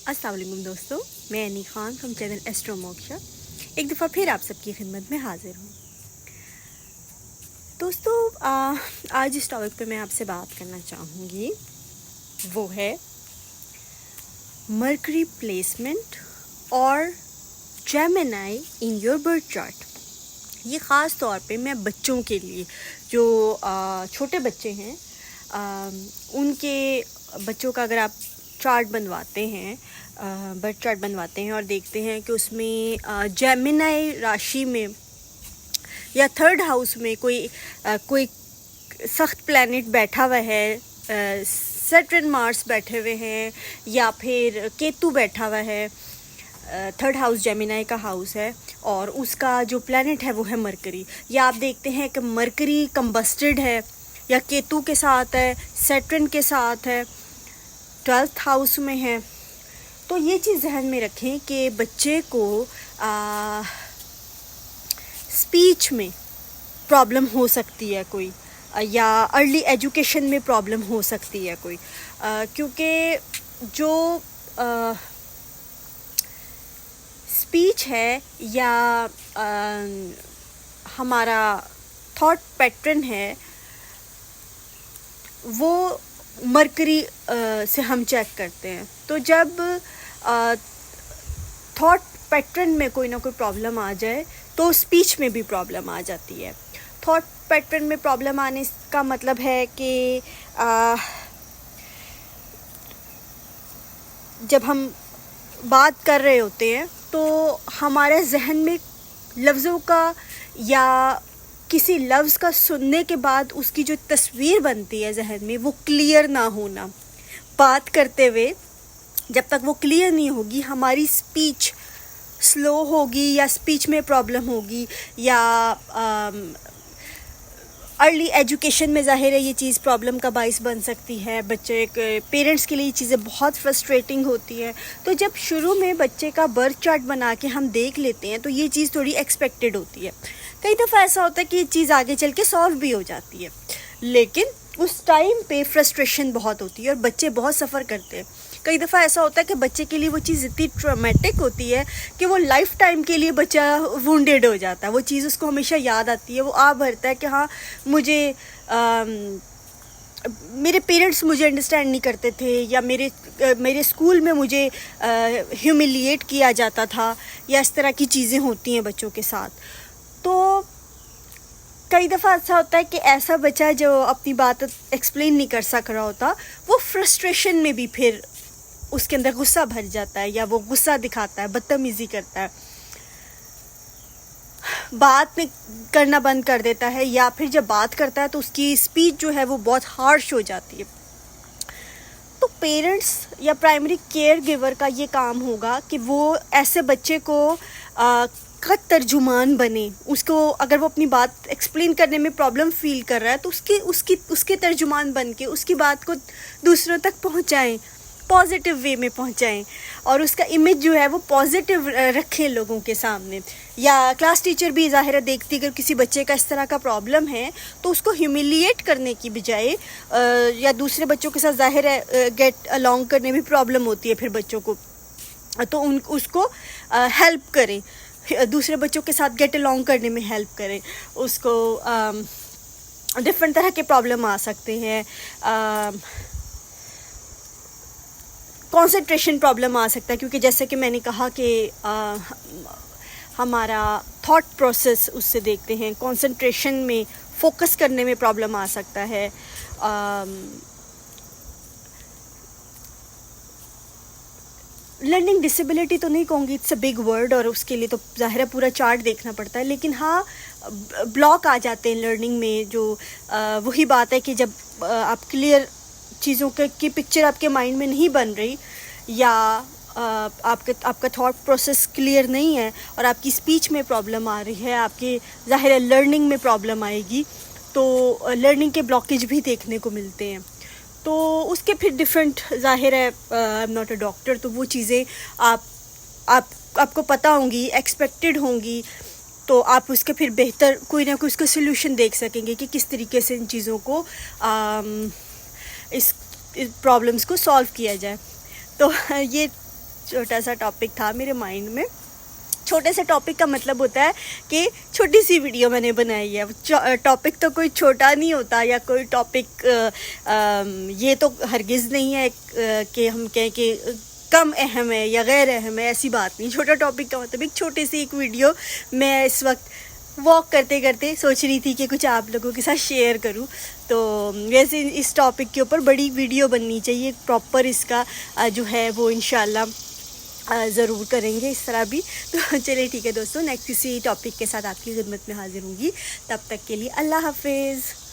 अस्सलाम वालेकुम दोस्तों, मैं अनी Khan from channel astro moksha एक दफ़ा फिर आप सबकी खिदमत में हाजिर हूँ। दोस्तों, आज जिस टॉपिक पे मैं आपसे बात करना चाहूँगी वो है मरकरी प्लेसमेंट और Gemini in your birth chart. ये ख़ास तौर पे मैं बच्चों के लिए जो छोटे बच्चे हैं उनके बच्चों का अगर आप चार्ट बनवाते हैं, बर्थ चार्ट बनवाते हैं और देखते हैं कि उसमें जेमिनी राशि में या थर्ड हाउस में कोई सख्त प्लैनेट बैठा हुआ है, सैटर्न मार्स बैठे हुए हैं या फिर केतु बैठा हुआ है। थर्ड हाउस जेमिनी का हाउस है और उसका जो प्लैनेट है वो है मरकरी, या आप देखते हैं कि मरकरी कंबस्टेड है या केतु के साथ है, सैटर्न के साथ है, 12th हाउस में है। तो ये चीज़ ध्यान में रखें कि बच्चे को स्पीच में प्रॉब्लम हो सकती है कोई, या अर्ली एजुकेशन में प्रॉब्लम हो सकती है कोई, क्योंकि जो स्पीच है या हमारा थॉट पैटर्न है वो मरकरी से हम चेक करते हैं। तो जब थॉट पैटर्न में कोई ना कोई प्रॉब्लम आ जाए तो स्पीच में भी प्रॉब्लम आ जाती है। थॉट पैटर्न में प्रॉब्लम आने का मतलब है कि जब हम बात कर रहे होते हैं तो हमारे जहन में लफ्ज़ों का या किसी लफ्ज़ का सुनने के बाद उसकी जो तस्वीर बनती है जहन में वो क्लियर ना होना। बात करते हुए जब तक वो क्लियर नहीं होगी हमारी स्पीच स्लो होगी या स्पीच में प्रॉब्लम होगी, या अर्ली एजुकेशन में ज़ाहिर है ये चीज़ प्रॉब्लम का बाइस बन सकती है। बच्चे के पेरेंट्स के लिए ये चीज़ें बहुत फ्रस्ट्रेटिंग होती है। तो जब शुरू में बच्चे का बर्थ चार्ट बना के हम देख लेते हैं तो ये चीज़ थोड़ी एक्सपेक्टेड होती है। कई दफ़ा ऐसा होता है कि ये चीज़ आगे चल के सॉल्व भी हो जाती है, लेकिन उस टाइम पे फ्रस्ट्रेशन बहुत होती है और बच्चे बहुत सफ़र करते हैं। कई दफ़ा ऐसा होता है कि बच्चे के लिए वो चीज़ इतनी ट्रॉमेटिक होती है कि वो लाइफ टाइम के लिए बच्चा वुंडेड हो जाता है। वो चीज़ उसको हमेशा याद आती है, वो भरता है कि हाँ मुझे मेरे पेरेंट्स मुझे अंडरस्टैंड नहीं करते थे, या मेरे स्कूल में मुझे ह्यूमिलिएट किया जाता था, या इस तरह की चीज़ें होती हैं बच्चों के साथ। तो कई दफ़ा ऐसा होता है कि ऐसा बच्चा जो अपनी बात एक्सप्लेन नहीं कर सक रहा होता वो फ्रस्ट्रेशन में भी फिर उसके अंदर गुस्सा भर जाता है, या वो गुस्सा दिखाता है, बदतमीज़ी करता है, बात करना बंद कर देता है, या फिर जब बात करता है तो उसकी स्पीच जो है वो बहुत हार्श हो जाती है। तो पेरेंट्स या प्राइमरी केयर गिवर का ये काम होगा कि वो ऐसे बच्चे को का तर्जुमान बने। उसको अगर वो अपनी बात एक्सप्लेन करने में प्रॉब्लम फील कर रहा है तो उसके तर्जुमान बन के उसकी बात को दूसरों तक पहुंचाएं, पॉजिटिव वे में पहुंचाएं, और उसका इमेज जो है वो पॉजिटिव रखें लोगों के सामने। या क्लास टीचर भी ज़ाहिर है देखती अगर किसी बच्चे का इस तरह का प्रॉब्लम है तो उसको ह्यूमिलिएट करने की बजाय या दूसरे बच्चों के साथ ज़ाहिर है गेट अलॉन्ग करने में प्रॉब्लम होती है फिर बच्चों को, तो उसको हेल्प करें, दूसरे बच्चों के साथ गेट अलॉन्ग करने में हेल्प करें उसको। डिफरेंट तरह के प्रॉब्लम आ सकते हैं, कंसंट्रेशन प्रॉब्लम आ सकता है, क्योंकि जैसे कि मैंने कहा कि हमारा थॉट प्रोसेस उससे देखते हैं, कंसंट्रेशन में फोकस करने में प्रॉब्लम आ सकता है। लर्निंग डिसेबिलिटी तो नहीं कहूँगी, इट्स अ बिग वर्ड, और उसके लिए तो ज़ाहिर है पूरा चार्ट देखना पड़ता है, लेकिन हाँ ब्लॉक आ जाते हैं लर्निंग में। जो वही बात है कि जब आप क्लियर चीज़ों की पिक्चर आपके माइंड में नहीं बन रही, या आपका थॉट प्रोसेस क्लियर नहीं है और आपकी स्पीच में प्रॉब्लम आ रही है, आपके ज़ाहिर है लर्निंग में प्रॉब्लम आएगी, तो लर्निंग के ब्लॉकेज भी देखने को मिलते हैं। तो उसके फिर डिफरेंट ज़ाहिर है, I am not a doctor, तो वो चीज़ें आपको पता होंगी, एक्सपेक्टेड होंगी, तो आप उसके फिर बेहतर कोई ना कोई उसका सोल्यूशन देख सकेंगे कि किस तरीके से इन चीज़ों को इस प्रॉब्लम्स को सॉल्व किया जाए। तो ये چھوٹا سا ٹاپک تھا میرے مائنڈ میں. چھوٹے سے ٹاپک کا مطلب ہوتا ہے کہ چھوٹی سی ویڈیو میں نے بنائی ہے. ٹاپک تو کوئی چھوٹا نہیں ہوتا, یا کوئی ٹاپک یہ تو ہرگز نہیں ہے کہ ہم کہیں کہ کم اہم ہے یا غیر اہم ہے, ایسی بات نہیں. چھوٹا ٹاپک کا مطلب ایک چھوٹی سی ایک ویڈیو میں اس وقت واک کرتے کرتے سوچ رہی تھی کہ کچھ آپ لوگوں کے ساتھ شیئر کروں. تو ویسے اس ٹاپک کے اوپر بڑی ویڈیو بننی چاہیے پراپر, اس کا جو ہے وہ انشاءاللہ ضرور کریں گے اس طرح بھی. تو چلیے ٹھیک ہے دوستوں, نیکسٹ کسی ٹاپک کے ساتھ آپ کی خدمت میں حاضر ہوں گی. تب تک کے لیے اللہ حافظ.